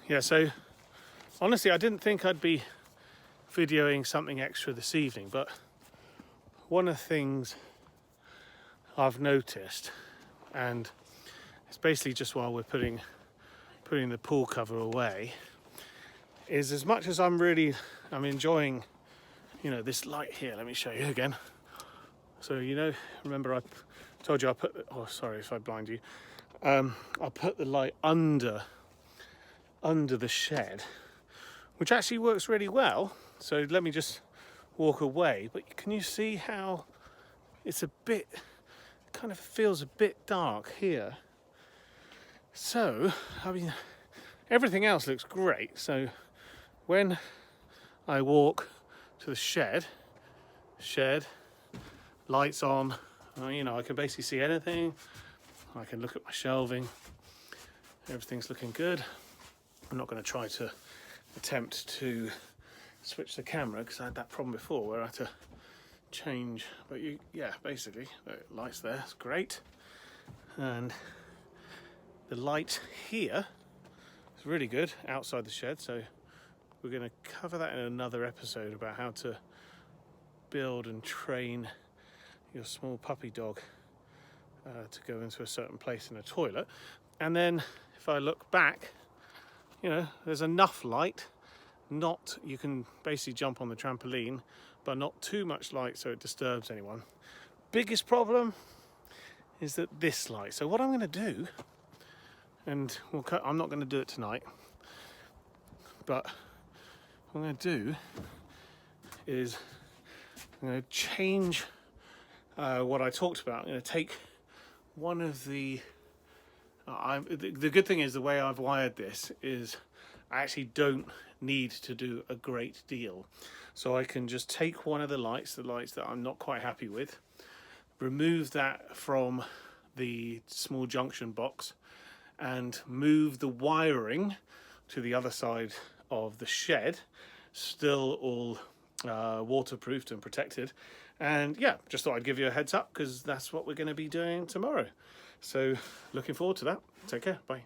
Yeah, so honestly I didn't think I'd be videoing something extra this evening, but one of the things I've noticed, and it's basically just while we're putting the pool cover away, is as much as I'm enjoying, you know, this light here. Let me show you again. So, you know, remember I told you oh sorry if I blind you, I'll put the light under the shed, which actually works really well. So let me just walk away, but can you see how it's a bit, kind of feels a bit dark here? So, I mean, everything else looks great. So when I walk to the shed, lights on, you know, I can basically see anything. I can look at my shelving. Everything's looking good. I'm not going to try to attempt to switch the camera because I had that problem before where I had to change. But yeah, basically, the light's there. It's great. And the light here is really good outside the shed. So we're going to cover that in another episode about how to build and train your small puppy dog to go into a certain place in a toilet. And then if I look back, you know, there's enough light, you can basically jump on the trampoline, but not too much light so it disturbs anyone. Biggest problem is that this light. So what I'm going to do, and I'm not going to do it tonight, but what I'm going to do is I'm going to change what I talked about. I'm going to take one of the good thing is the way I've wired this is I actually don't need to do a great deal. So I can just take one of the lights that I'm not quite happy with, remove that from the small junction box and move the wiring to the other side of the shed, still all waterproofed and protected. And yeah, just thought I'd give you a heads up because that's what we're going to be doing tomorrow. So looking forward to that. Take care. Bye.